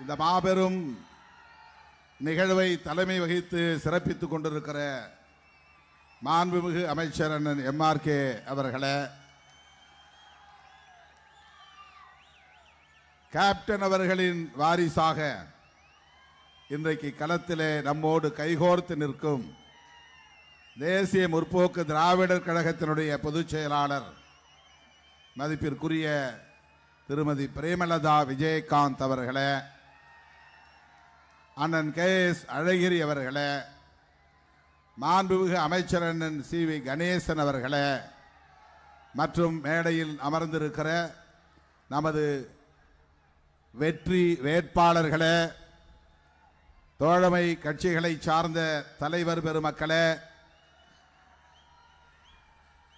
இந்த மாபெரும் நிகழ்வை தலைமை வகித்து சிறப்பித்துக் கொண்டிருக்கிற மாண்புமிகு அமைச்சர் அண்ணன் MRK அவர்களே, கேப்டன் அவர்களின் வாரிசாக இன்றைக்கு களத்திலே நம்மோடு கைகோர்த்து நிற்கும் தேசிய முற்போக்கு திராவிடர் கழகத்தினுடைய பொதுச் செயலாளர் மதிப்பிற்குரிய திருமதி பிரேமலதா விஜயகாந்த் அவர்களே, அண்ணன் KS அழகிரி அவர்களே, மாண்புமிகு அமைச்சர் அண்ணன் CV கணேசன் அவர்களே, மற்றும் மேடையில் அமர்ந்திருக்கிற நமது வெற்றி வேட்பாளர்களே, தோழமை கட்சிகளை சார்ந்த தலைவர் பெருமக்களே,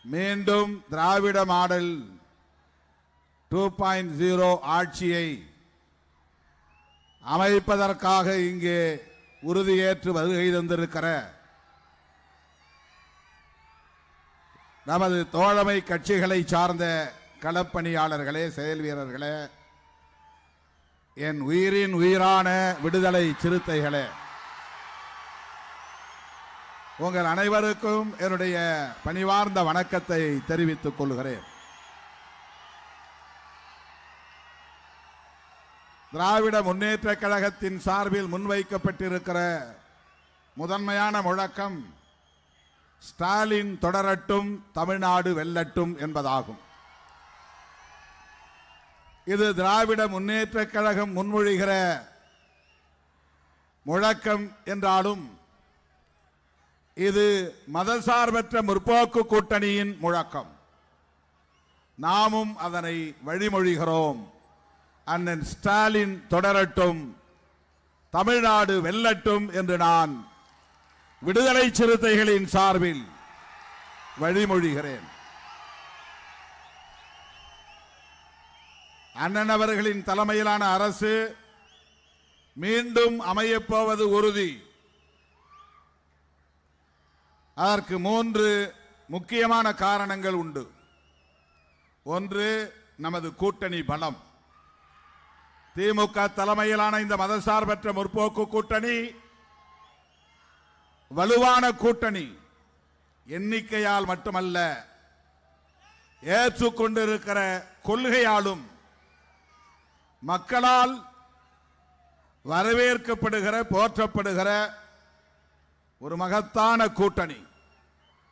மீண்டும் திராவிட மாடல் 2.0 ஆட்சியை அமைப்பதற்காக இங்கே உறுதியேற்று வருகை தந்திருக்கிற நமது தோழமை கட்சிகளை சார்ந்த களப்பணியாளர்களே, செயல் வீரர்களே, என் உயிரின் உயிரான விடுதலை சிறுத்தைகளே, உங்கள் அனைவருக்கும் என்னுடைய பணிவார்ந்த வணக்கத்தை தெரிவித்துக் கொள்கிறேன். திராவிட முன்னேற்ற கழகத்தின் சார்பில் முன்வைக்கப்பட்டிருக்கிற முதன்மையான முழக்கம் ஸ்டாலின் தொடரட்டும், தமிழ்நாடு வெல்லட்டும் என்பதாகும். இது திராவிட முன்னேற்ற கழகம் முன்மொழிகிற முழக்கம் என்றாலும் இது மதசார்பற்ற முற்போக்கு கூட்டணியின் முழக்கம். நாமும் அதனை வழிமொழிகிறோம். அண்ணன் ஸ்டாலின் தொடரட்டும், தமிழ்நாடு வெல்லட்டும் என்று நான் விடுதலை சிறுத்தைகளின் சார்பில் வழிமொழிகிறேன். அண்ணன் அவர்களின் தலைமையிலான அரசு மீண்டும் அமையப்போவது உறுதி. அதற்கு 3 முக்கியமான காரணங்கள் உண்டு. ஒன்று, நமது கூட்டணி பலம். திமுக தலைமையிலான இந்த மதசார்பற்ற முற்போக்கு கூட்டணி வலுவான கூட்டணி. எண்ணிக்கையால் மட்டுமல்ல, ஏற்றுக்கொண்டிருக்கிற கொள்கையாலும் மக்களால் வரவேற்கப்படுகிற போற்றப்படுகிற ஒரு மகத்தான கூட்டணி.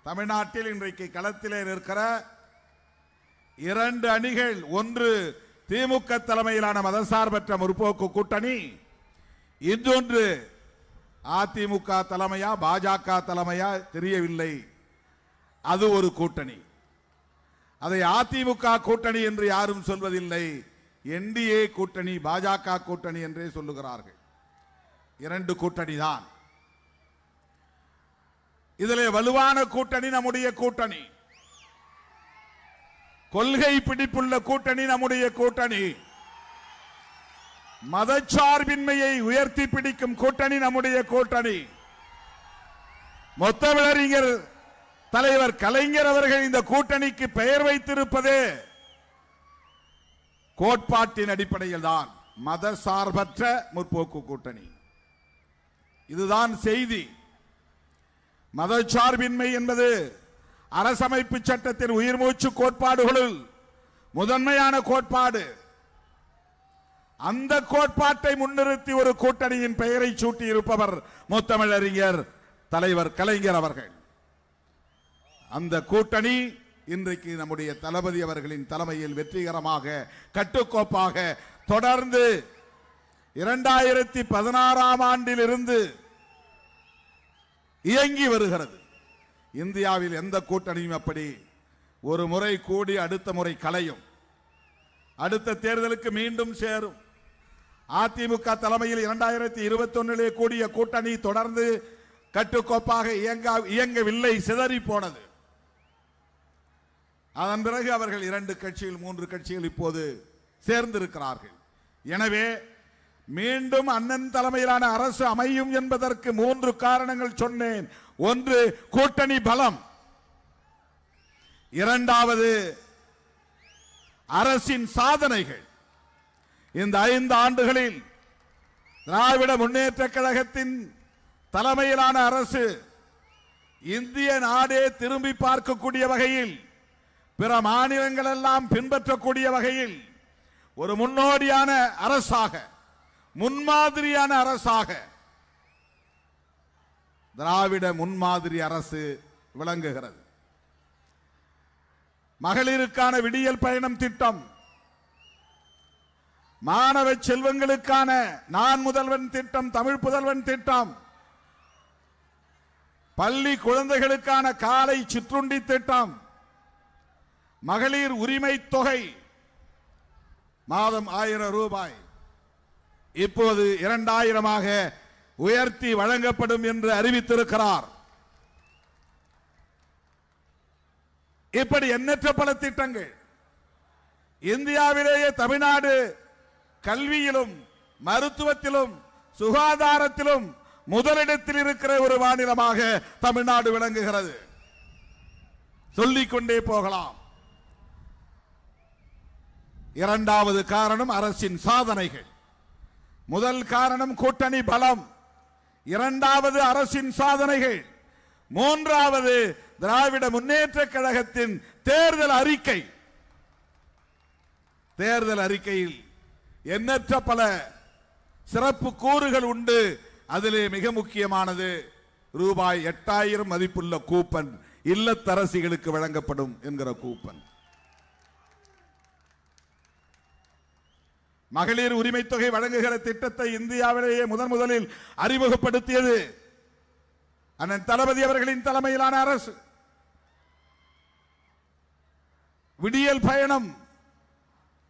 தமிழ்நாட்டில் இன்றைக்கு களத்திலே இருக்கிற 2 அணிகள், ஒன்று திமுக தலைமையிலான மதசார்பற்ற முற்போக்கு கூட்டணி, இன்னொன்று அதிமுக தலைமையா பாஜக தலைமையா தெரியவில்லை, அது ஒரு கூட்டணி. அதை அதிமுக கூட்டணி என்று யாரும் சொல்வதில்லை, NDA கூட்டணி, பாஜக கூட்டணி என்றே சொல்லுகிறார்கள். 2 கூட்டணி தான். இதிலே வலுவான கூட்டணி நம்முடைய கூட்டணி. கொள்கை பிடிப்புள்ள கூட்டணி நம்முடைய கூட்டணி. மதச்சார்பின்மையை உயர்த்தி பிடிக்கும் கூட்டணி நம்முடைய கூட்டணி. முத்தமிழறிஞர் தலைவர் கலைஞர் அவர்கள் இந்த கூட்டணிக்கு பெயர் வைத்திருப்பதே கோட்பாட்டின் அடிப்படையில் தான். மதசார்பற்ற முற்போக்கு கூட்டணி. இதுதான் செய்தி. மதச்சார்பின்மை என்பது அரசமைப்பு சட்டத்தின் உயிர் மூச்சு கோட்பாடுகளுள் முதன்மையான கோட்பாடு. அந்த கோட்பாட்டை முன்னிறுத்தி ஒரு கூட்டணியின் பெயரை சூட்டி இருப்பவர் முத்தமிழறிஞர் தலைவர் கலைஞர் அவர்கள். அந்த கூட்டணி இன்றைக்கு நம்முடைய தளபதி அவர்களின் தலைமையில் வெற்றிகரமாக கட்டுக்கோப்பாக தொடர்ந்து 2016ஆம் ஆண்டில் இருந்து இயங்கி வருகிறது. இந்தியாவில் எந்த கூட்டணியும் அப்படி ஒரு முறை கூடி அடுத்த முறை கலையும், அடுத்த தேர்தலுக்கு மீண்டும் சேரும். அதிமுக தலைமையில் 2021 கூடிய கூட்டணி தொடர்ந்து கட்டுக்கோப்பாக இயங்கவில்லை, சிதறி போனது. அதன் பிறகு அவர்கள் 2 கட்சிகள் 3 கட்சிகள் இப்போது சேர்ந்திருக்கிறார்கள். எனவே மீண்டும் அண்ணன் தலைமையிலான அரசு அமையும் என்பதற்கு 3 காரணங்கள் சொன்னேன். ஒன்று, கூட்டணி பலம். இரண்டாவது, அரசின் சாதனைகள். இந்த 5 ஆண்டுகளில் திராவிட முன்னேற்ற கழகத்தின் தலைமையிலான அரசு இந்திய நாடே திரும்பி பார்க்கக்கூடிய வகையில், பிற மாநிலங்கள் எல்லாம் பின்பற்றக்கூடிய வகையில் ஒரு முன்னோடியான அரசாக, முன்மாதிரியான அரசாக திராவிட முன்மாதிரி அரசு விளங்குகிறது. மகளிருக்கான விடியல் பயணம் திட்டம், மாணவ செல்வங்களுக்கான நான் முதல்வன் திட்டம், தமிழ் புதல்வன் திட்டம், பள்ளி குழந்தைகளுக்கான காலை சிற்றுண்டி திட்டம், மகளிர் உரிமை தொகை மாதம் 1000 ரூபாய் இப்போது 2000 உயர்த்தி வழங்கப்படும் என்று அறிவித்திருக்கிறார். இப்படி எண்ணற்ற பல திட்டங்கள். இந்தியாவிலேயே தமிழ்நாடு கல்வியிலும் மருத்துவத்திலும் சுகாதாரத்திலும் முதலிடத்தில் இருக்கிற ஒரு மாநிலமாக தமிழ்நாடு விளங்குகிறது. சொல்லிக்கொண்டே போகலாம். இரண்டாவது காரணம் அரசின் சாதனைகள். முதல் காரணம் கூட்டணி பலம், இரண்டாவது அரசின் சாதனைகள், மூன்றாவது திராவிட முன்னேற்ற கழகத்தின் தேர்தல் அறிக்கை. தேர்தல் அறிக்கையில் எண்ணற்ற பல சிறப்பு கூறுகள் உண்டு. அதிலே மிக முக்கியமானது ரூபாய் 8000 மதிப்புள்ள கூப்பன் இல்லத்தரசிகளுக்கு வழங்கப்படும் என்கிற கூப்பன். மகளிர் உரிமை தொகை வழங்குகிற திட்டத்தை இந்தியாவிலேயே முதலில் அறிமுகப்படுத்தியது அண்ணன் தளபதி அவர்களின் தலைமையிலான அரசு. விடியல் பயணம்,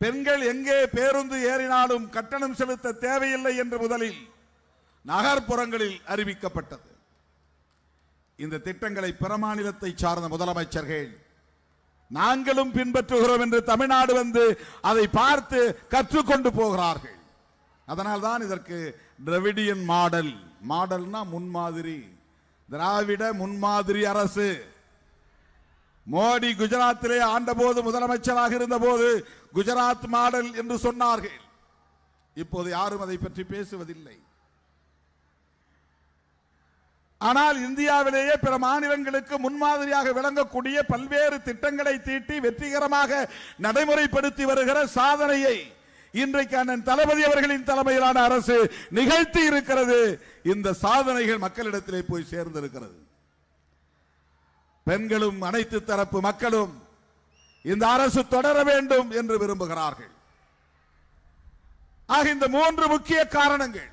பெண்கள் எங்கே பேருந்து ஏறினாலும் கட்டணம் செலுத்த தேவையில்லை என்று முதலில் நகர்ப்புறங்களில் அறிவிக்கப்பட்டது. இந்த திட்டங்களை பிற மாநிலத்தை சார்ந்த முதலமைச்சர்கள் நாங்களும் பின்பற்றுகிறோம் என்று தமிழ்நாடு வந்து அதை பார்த்து கற்றுக்கொண்டு போகிறார்கள். அதனால் தான் இதற்கு திராவிடியன் மாடல், மாடல்னா முன்மாதிரி, திராவிட முன்மாதிரி அரசு. மோடி குஜராத்திலே ஆண்டபோது முதலமைச்சராக இருந்த போது குஜராத் மாடல் என்று சொன்னார்கள். இப்போது யாரும் அதை பற்றி பேசுவதில்லை. ஆனால் இந்தியாவிலேயே பிற மாநிலங்களுக்கு முன்மாதிரியாக விளங்கக்கூடிய பல்வேறு திட்டங்களை தீட்டி வெற்றிகரமாக நடைமுறைப்படுத்தி வருகிற சாதனையை இன்றைக்கு அண்ணன் தளபதி அவர்களின் தலைமையிலான அரசு நிகழ்த்தி இருக்கிறது. இந்த சாதனைகள் மக்களிடத்திலே போய் சேர்ந்திருக்கிறது. பெண்களும் அனைத்து தரப்பு மக்களும் இந்த அரசு தொடர வேண்டும் என்று விரும்புகிறார்கள். ஆக இந்த மூன்று முக்கிய காரணங்கள்,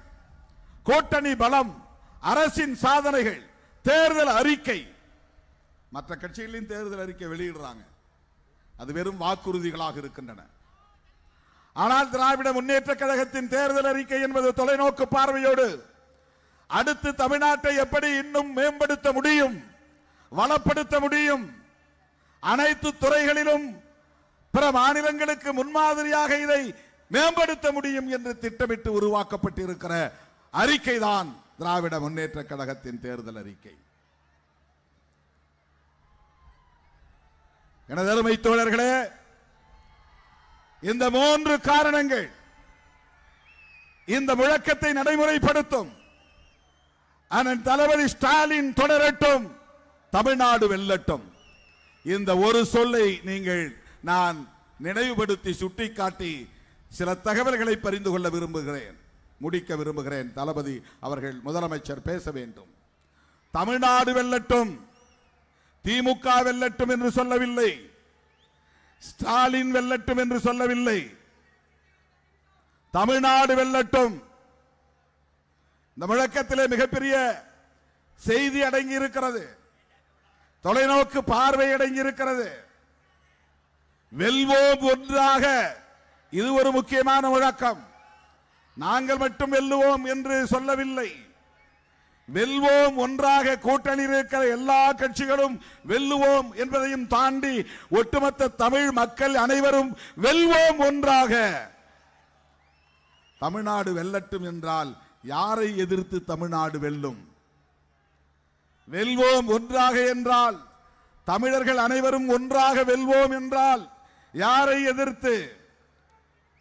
கூட்டணி பலம், அரசின் சாதனைகள், தேர்தல் அறிக்கை. மற்ற கட்சிகளின் தேர்தல் அறிக்கை வெளியிடுறாங்க, அது வெறும் வாக்குறுதிகளாக இருக்கின்றன. ஆனால் திராவிட முன்னேற்ற கழகத்தின் தேர்தல் அறிக்கை என்பது தொலைநோக்கு பார்வையோடு அடுத்து தமிழ்நாட்டை எப்படி இன்னும் மேம்படுத்த முடியும், வளப்படுத்த முடியும், அனைத்து துறைகளிலும் பிற மாநிலங்களுக்கு முன்மாதிரியாக இதை மேம்படுத்த முடியும் என்று திட்டமிட்டு உருவாக்கப்பட்டிருக்கிற அறிக்கை தான் திராவிட முன்னேற்ற கழகத்தின் தேர்தல் அறிக்கை. எனது அருமை தோழர்களே, இந்த மூன்று காரணங்கள் இந்த முழக்கத்தை நடைமுறைப்படுத்தும். அண்ணன் தளபதி ஸ்டாலின் தொடரட்டும், தமிழ்நாடு வெல்லட்டும். இந்த ஒரு சொல்லை நீங்கள் நான் நினைவுபடுத்தி சுட்டிக்காட்டி சில தகவல்களை பரிந்து கொள்ள விரும்புகிறேன், முடிக்க விரும்புகிறேன். தளபதி அவர்கள் முதலமைச்சர் பேச வேண்டும். தமிழ்நாடு வெல்லட்டும், திமுக வெல்லட்டும் என்று சொல்லவில்லை, ஸ்டாலின் வெல்லட்டும் என்று சொல்லவில்லை, தமிழ்நாடு வெல்லட்டும். இந்த முழக்கத்திலே மிகப்பெரிய செய்தி அடங்கி இருக்கிறது, தொலைநோக்கு பார்வை அடங்கி இருக்கிறது. வெல்வோம் ஒன்றாக, இது ஒரு முக்கியமான முழக்கம். நாங்கள் மட்டும் வெல்லுவோம் என்று சொல்லவில்லை, வெல்வோம் ஒன்றாக, கூட்டணியில் இருக்கிற எல்லா கட்சிகளும் வெல்லுவோம் என்பதையும் தாண்டி ஒட்டுமொத்த தமிழ் மக்கள் அனைவரும் வெல்வோம் ஒன்றாக. தமிழ்நாடு வெல்லட்டும் என்றால் யாரை எதிர்த்து தமிழ்நாடு வெல்லும்? வெல்வோம் ஒன்றாக என்றால் தமிழர்கள் அனைவரும் ஒன்றாக வெல்வோம் என்றால் யாரை எதிர்த்து?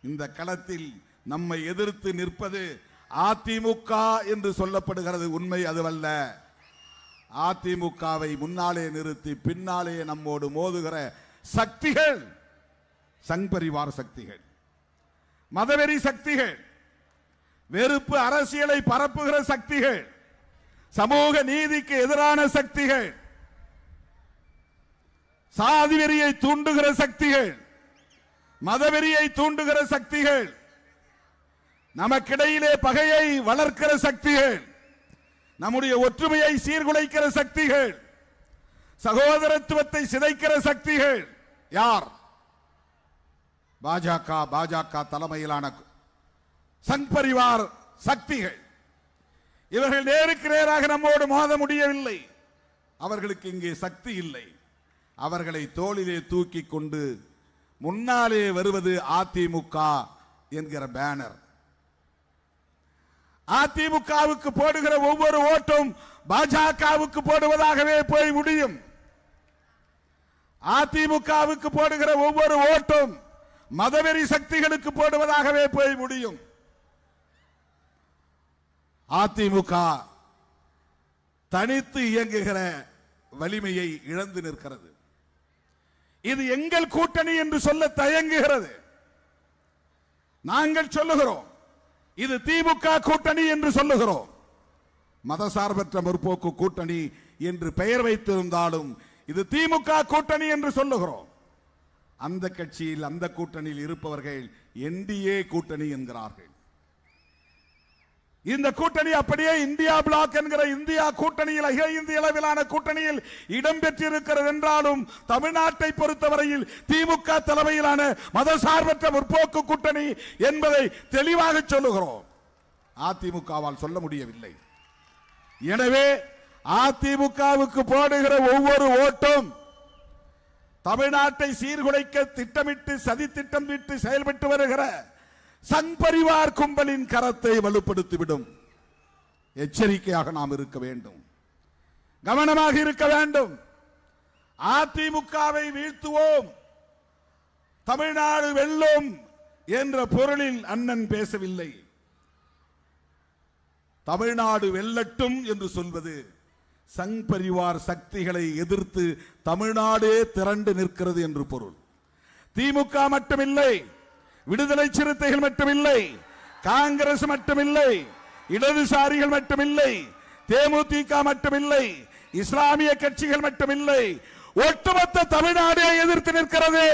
இந்த களத்தில் நம்மை எதிர்த்து நிற்பது அதிமுக என்று சொல்லப்படுகிறது, உண்மை அதுவல்ல. அதிமுகவை முன்னாலே நிறுத்தி பின்னாலே நம்மோடு மோதுகிற சக்திகள் சங் பரிவார் சக்திகள், மதவெறி சக்திகள், வெறுப்பு அரசியலை பரப்புகிற சக்திகள், சமூக நீதிக்கு எதிரான சக்திகள், சாதி வெறியை தூண்டுகிற சக்திகள், மதவெறியை தூண்டுகிற சக்திகள், நமக்கிடையிலே பகையை வளர்க்கிற சக்திகள், நம்முடைய ஒற்றுமையை சீர்குலைக்கிற சக்திகள், சகோதரத்துவத்தை சிதைக்கிற சக்திகள் யார்? பாஜக தலைமையிலான சங் பரிவார் சக்திகள். இவர்கள் நேருக்கு நேராக நம்மோடு மோத முடியவில்லை. அவர்களுக்கு இங்கே சக்தி இல்லை. அவர்களை தோளிலே தூக்கி கொண்டு முன்னாலே வருவது அதிமுக என்கிற பேனர். அதிமுகவுக்கு போடுகிற ஒவ்வொரு ஓட்டும் பாஜகவுக்கு போடுவதாகவே போய் முடியும். அதிமுகவுக்கு போடுகிற ஒவ்வொரு ஓட்டும் மதவெறி சக்திகளுக்கு போடுவதாகவே போய் முடியும். அதிமுக தனித்து இயங்குகிற வலிமையை இழந்து நிற்கிறது. இது எங்கள் கூட்டணி என்று சொல்ல தயங்குகிறது. நாங்கள் சொல்லுகிறோம் இது திமுக கூட்டணி என்று சொல்லுகிறோம். மதசார்பற்ற முற்போக்கு கூட்டணி என்று பெயர் வைத்திருந்தாலும் இது திமுக கூட்டணி என்று சொல்லுகிறோம். அந்த கட்சியில் அந்த கூட்டணியில் இருப்பவர்கள் என்டிஏ கூட்டணி என்கிறார்கள். இந்த கூட்டணி அப்படியே இந்தியா பிளாக் என்கிற இந்தியா கூட்டணியில், அகில இந்திய அளவிலான கூட்டணியில் இடம்பெற்றிருக்கிறது என்றாலும் தமிழ்நாட்டை பொறுத்தவரையில் திமுக தலைமையிலான மதசார்பற்ற முற்போக்கு கூட்டணி என்பதை தெளிவாக சொல்லுகிறோம். அதிமுகவால் சொல்ல முடியவில்லை. எனவே அதிமுகவுக்கு போடுகிற ஒவ்வொரு ஓட்டும் தமிழ்நாட்டை சீர்குலைக்க திட்டமிட்டு சதி திட்டம் விட்டு செயல்பட்டு வருகிற சங் பரிவார் கும்பலின் கரத்தை வலுப்படுத்திவிடும். எச்சரிக்கையாக நாம் இருக்க வேண்டும், கவனமாக இருக்க வேண்டும். அதிமுகவை வீழ்த்துவோம், தமிழ்நாடு வெல்லும் என்ற பொருளில் அண்ணன் பேசவில்லை. தமிழ்நாடு வெல்லட்டும் என்று சொல்வது சங் பரிவார் சக்திகளை எதிர்த்து தமிழ்நாடே திரண்டு நிற்கிறது என்று பொருள். திமுக மட்டுமில்லை, விடுதலை சிறுத்தைகள் மட்டுமில்லை, காங்கிரஸ் மட்டுமில்லை, இடதுசாரிகள் மட்டுமில்லை, தேமுதிக மட்டுமில்லை, இஸ்லாமிய கட்சிகள் மட்டுமில்லை, ஒட்டுமொத்த தமிழ்நாடே எதிர்த்து நிற்கிறது.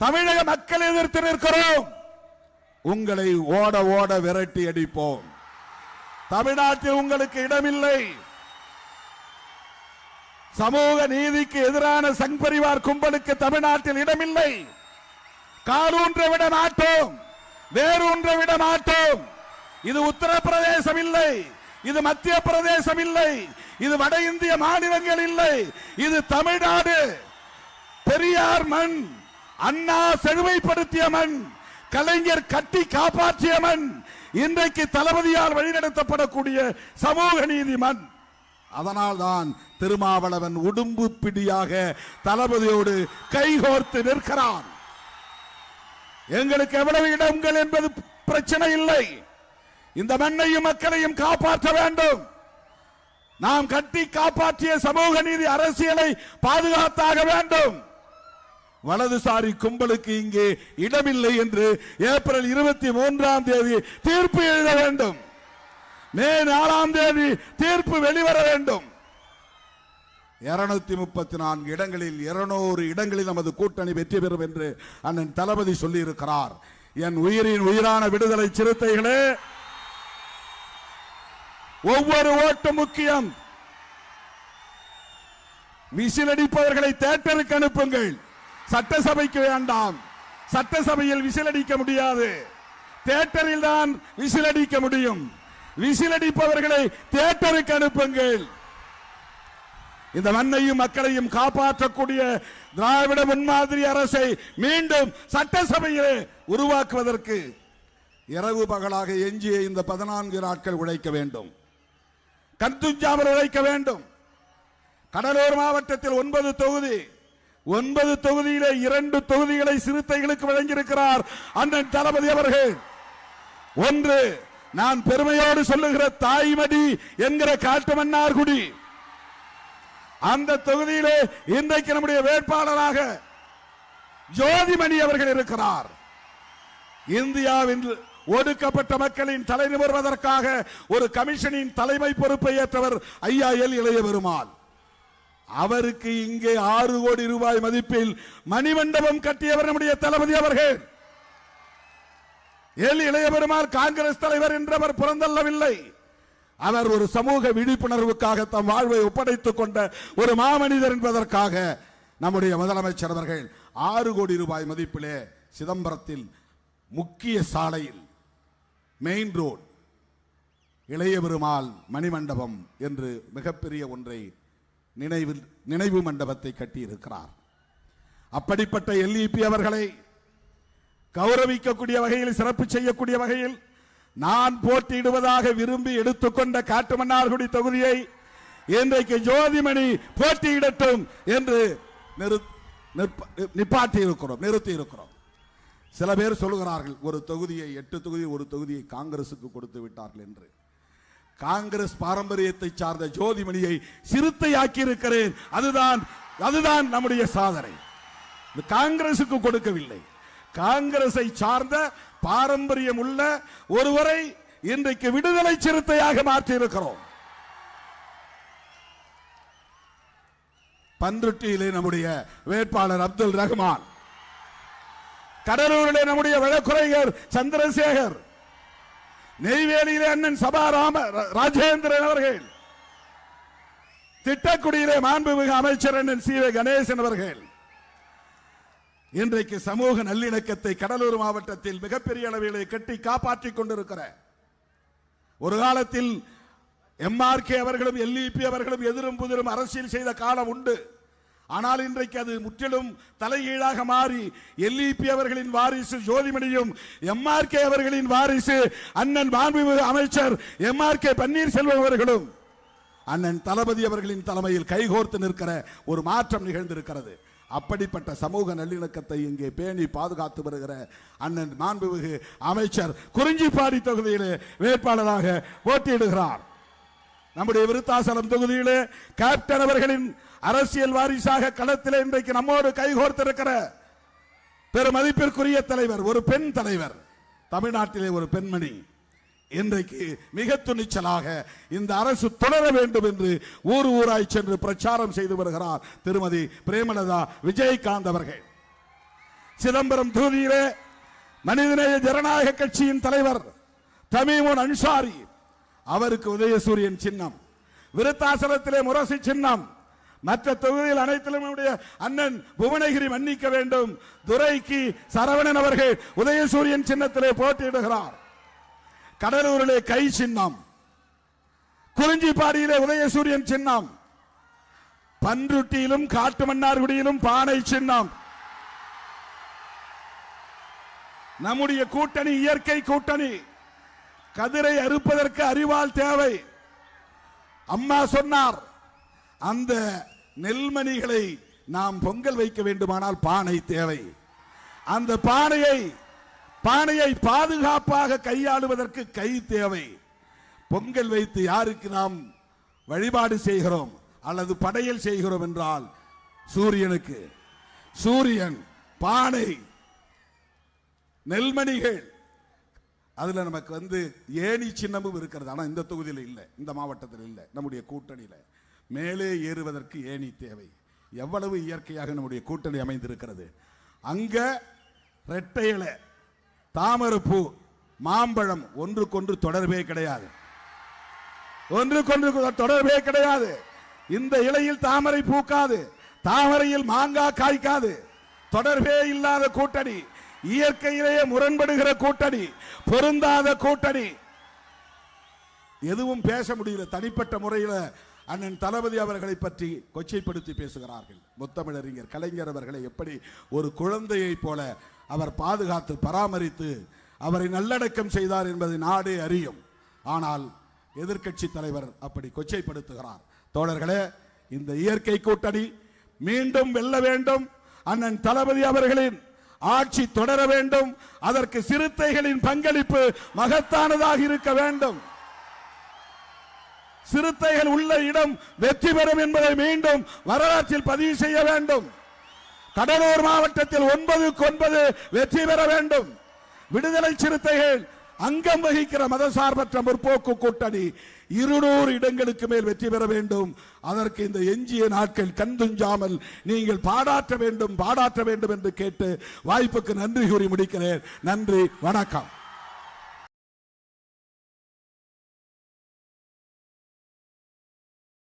தமிழக மக்கள் எதிர்த்து நிற்கிறோம். உங்களை ஓட ஓட விரட்டி அடிப்போம். தமிழ்நாட்டில் உங்களுக்கு இடமில்லை. சமூக நீதிக்கு எதிரான சங் பரிவார் கும்பலுக்கு தமிழ்நாட்டில் இடமில்லை. காலூன்ற விட மாட்டோம், வேரூன்ற விட மாட்டோம். இது உத்தரப்பிரதேசம் இல்லை, இது மத்திய பிரதேசம் இல்லை, இது வட இந்திய மாநிலங்கள் இல்லை, இது தமிழ்நாடு. பெரியார் மண், அண்ணா செழுமைப்படுத்திய மண், கலைஞர் கட்டி காப்பாற்றிய மண், இன்றைக்கு தளபதியால் வழிநடத்தப்படக்கூடிய சமூக நீதி மண். அதனால்தான் திருமாவளவன் உடும்பு பிடியாக தளபதியோடு கைகோர்த்து நிற்கிறான். எங்களுக்கு எவ்வளவு இடங்கள் என்பது பிரச்சனை இல்லை. இந்த மண்ணையும் மக்களையும் காப்பாற்ற வேண்டும். நாம் கட்டி காப்பாற்றிய சமூக நீதி அரசியலை பாதுகாத்தாக வேண்டும். வலதுசாரி கும்பலுக்கு இங்கே இடமில்லை என்று ஏப்ரல் 23ஆம் தேதி தீர்ப்பு எழுத வேண்டும். மே 4ஆம் தேதி தீர்ப்பு வெளிவர வேண்டும். 234 இடங்களில் 200 இடங்களில் நமது கூட்டணி வெற்றி பெறும் என்று அண்ணன் தளபதி சொல்லி இருக்கிறார். என் உயிரின் உயிரான விடுதலை சிறுத்தைகளே, ஒவ்வொரு ஓட்டு முக்கியம். விசிலடிப்பவர்களை தேட்டருக்கு அனுப்புங்கள், சட்டசபைக்கு வேண்டாம். சட்டசபையில் விசிலடிக்க முடியாது, தேட்டரில் தான் விசிலடிக்க முடியும். விசிலடிப்பவர்களை தேட்டருக்கு அனுப்புங்கள். இந்த மண்ணையும் மக்களையும் காப்பாற்றக்கூடிய திராவிட முன்மாதிரி அரசை மீண்டும் சட்டசபையில் உருவாக்குவதற்கு இரவு பகலாக எஞ்சிய இந்த 14 நாட்கள் உழைக்க வேண்டும், கண்துஞ்சாமல் உழைக்க வேண்டும். கடலூர் மாவட்டத்தில் 9 தொகுதி, 9 தொகுதியிலே 2 தொகுதிகளை சிறுத்தைகளுக்கு வழங்கியிருக்கிறார் அண்ணன் தளபதி அவர்கள். ஒன்று, நான் பெருமையோடு சொல்லுகிற தாய்மடி என்கிற காட்டுமன்னார்குடி, அந்த தொகுதியிலே இன்றைக்கு நம்முடைய வேட்பாளராக ஜோதிமணி அவர்கள் இருக்கிறார். இந்தியாவில் ஒடுக்கப்பட்ட மக்களின் தலை நிமிர்வதற்காக ஒரு கமிஷனின் தலைமை பொறுப்பை ஏற்றவர் ஐயா எல் இளைய பெருமாள். அவருக்கு இங்கே 6 கோடி ரூபாய் மதிப்பில் மணிமண்டபம் கட்டியவர் நம்முடைய தளபதி அவர்கள். எல் இளைய பெருமாள் காங்கிரஸ் தலைவர் என்றவர் புறந்தள்ளவில்லை. அவர் ஒரு சமூக விழிப்புணர்வுக்காக தம் வாழ்வை ஒப்படைத்துக் கொண்ட ஒரு மாமனிதர் என்பதற்காக நம்முடைய முதலமைச்சர் அவர்கள் 6 கோடி ரூபாய் மதிப்பிலே சிதம்பரத்தில் முக்கிய சாலையில் மெயின் ரோடு இளைய பெருமாள் மணிமண்டபம் என்று மிகப்பெரிய ஒன்றை நினைவு மண்டபத்தை கட்டியிருக்கிறார். அப்படிப்பட்ட எல்இபி அவர்களை கௌரவிக்கக்கூடிய வகையில், சிறப்பு செய்யக்கூடிய வகையில் நான் போட்டியிடுவதாக விரும்பி எடுத்துக்கொண்ட காட்டுமன்னார்குடி தொகுதியை இன்றைக்கு ஜோதிமணி போட்டியிடட்டும் என்று நிறுத்தி இருக்கிறோம். சில பேர் சொல்லுகிறார்கள், ஒரு தொகுதியை 8 தொகுதி, ஒரு தொகுதியை காங்கிரசுக்கு கொடுத்து விட்டார்கள் என்று. காங்கிரஸ் பாரம்பரியத்தை சார்ந்த ஜோதிமணியை சிறுத்தையாக்கி இருக்கிறேன். அதுதான் நம்முடைய சாதனை. காங்கிரசுக்கு கொடுக்கவில்லை. காங்கிரஸை சார்ந்த பாரம்பரியம் உள்ள ஒருவரை இன்றைக்கு விடுதலை சிறுத்தையாக மாற்றி இருக்கிறோம். பன்ருட்டியிலே நம்முடைய வேட்பாளர் அப்துல் ரஹ்மான், கடலூரிலே நம்முடைய வழக்குரைஞர் சந்திரசேகர், நெய்வேலியிலே அண்ணன் சபா ராஜேந்திரன் அவர்கள், திட்டக்குடியிலே மாண்புமிகு அமைச்சர் அண்ணன் சி வே கணேசன் அவர்கள் இன்றைக்கு சமூக நல்லிணக்கத்தை கடலூர் மாவட்டத்தில் மிகப்பெரிய அளவிலே கட்டி காப்பாற்றிக் கொண்டிருக்கிற, ஒரு காலத்தில் எம்ஆர்கே அவர்களும் எல்இபி அவர்களும் எதிரும் புதிரும் அரசியல் செய்த காலம் உண்டு. ஆனால் இன்றைக்கு அது முற்றிலும் தலைகீழாக மாறி எல்இபி அவர்களின் வாரிசு ஜோதிமணியும் எம்ஆர்கே அவர்களின் வாரிசு அண்ணன் மாண்புமிகு அமைச்சர் எம்ஆர்கே பன்னீர்செல்வம் அவர்களும் அண்ணன் தளபதி அவர்களின் தலைமையில் கைகோர்த்து நிற்கிற ஒரு மாற்றம் நிகழ்ந்திருக்கிறது. அப்படிப்பட்ட சமூக நல்லிணக்கத்தை இங்கே பேணி பாதுகாத்து வருகிற அண்ணன் மாண்புமிகு அமைச்சர் குறிஞ்சிப்பாடி தொகுதியிலே வேட்பாளராக போட்டியிடுகிறார். நம்முடைய விருத்தாசலம் தொகுதியிலே கேப்டன் அவர்களின் அரசியல் வாரிசாக களத்திலே இன்றைக்கு நம்மோடு கைகோர்த்திருக்கிற பெருமதிப்பிற்குரிய தலைவர், ஒரு பெண் தலைவர், தமிழ்நாட்டிலே ஒரு பெண்மணி இன்றைக்கு மிக துணிச்சலாக இந்த அரசு தொடர வேண்டும் என்று ஊர் ஊராய் சென்று பிரச்சாரம் செய்து வருகிறார் திருமதி பிரேமலதா விஜயகாந்த் அவர்கள். சிதம்பரம் தொகுதியிலே மனிதநேய ஜனநாயக கட்சியின் தலைவர் தமீமுன் அன்சாரி, அவருக்கு உதயசூரியன் சின்னம், விருத்தாசலத்திலே முரசு சின்னம், மற்ற தொகுதியில் அனைத்திலும் அண்ணன் புவனகிரி மன்னிக்க வேண்டும் துரைக்கு சரவணன் அவர்கள் உதயசூரியன் சின்னத்திலே போட்டியிடுகிறார். கடலூரிலே கை சின்னம், குறிஞ்சிப்பாடியிலே உதயசூரியன் சின்னம், பன்ருட்டியிலும் காட்டுமன்னார்குடியிலும் பானை சின்னம். நம்முடைய கூட்டணி இயற்கை கூட்டணி. கதிரை அறுப்பதற்கு அறிவால் தேவை. அம்மா சொன்னார், அந்த நெல்மணிகளை நாம் பொங்கல் வைக்க வேண்டுமானால் பானை தேவை. அந்த பானையை பாதுகாப்பாக கையாளுவதற்கு கை தேவை. பொங்கல் வைத்து யாருக்கு நாம் வழிபாடு செய்கிறோம் அல்லது படையல் செய்கிறோம் என்றால் சூரியனுக்கு. சூரியன், பானை, நெல்மணிகள், அதுல நமக்கு ஏணி சின்னமும் இருக்கிறது. ஆனா இந்த தொகுதியில் இல்லை, இந்த மாவட்டத்தில் இல்லை. நம்முடைய கூட்டணியில மேலே ஏறுவதற்கு ஏணி தேவை. எவ்வளவு இயற்கையாக நம்முடைய கூட்டணி அமைந்திருக்கிறது. அங்க ரெட்டையில தாமரைப்பூ, மாம்பழம் ஒன்றுக்கொன்று தொடர்பே கிடையாது. ஒன்றுக்கொன்று தொடர்பே கிடையாது. இந்த இலையில் தாமரை பூக்காது, தாமரையில் மாங்காய் காய்க்காது. தொடர்பே இல்லாத கூட்டணி, இயற்கையிலேயே முரண்படுகிற கூட்டணி, பொருந்தாத கூட்டணி. எதுவும் பேச முடியல. தனிப்பட்ட முறையில் அண்ணன் தளபதி அவர்களை பற்றி கொச்சைப்படுத்தி பேசுகிறார்கள். முத்தமிழறிஞர் கலைஞர் அவர்களை எப்படி ஒரு குழந்தையை போல அவர் பாதுகாத்து பராமரித்து அவரை நல்லடக்கம் செய்தார் என்பதை நாடே அறியும். ஆனால் எதிர்க்கட்சி தலைவர் அப்படி கொச்சைப்படுத்துகிறார். தோழர்களே, இந்த இயற்கை கூட்டணி மீண்டும் வெல்ல வேண்டும். அண்ணன் தளபதி அவர்களின் ஆட்சி தொடர வேண்டும். அதற்கு சிறுத்தைகளின் பங்களிப்பு மகத்தானதாக இருக்க வேண்டும். சிறுத்தைகள் உள்ள இடம் வெற்றி பெறும் என்பதை மீண்டும் வரலாற்றில் பதிவு செய்ய வேண்டும். கடலூர் மாவட்டத்தில் 9-9 வெற்றி பெற வேண்டும். விடுதலை சிறுத்தைகள் அங்கம் வகிக்கிற மதசார்பற்ற முற்போக்கு கூட்டணி 200 இடங்களுக்கு மேல் வெற்றி பெற வேண்டும். அதற்கு இந்த எஞ்சிய நாட்கள் கண்துஞ்சாமல் நீங்கள் பாடாற்ற வேண்டும் என்று கேட்டு வாய்ப்புக்கு நன்றி கூறி முடிக்கிறேன். நன்றி, வணக்கம்.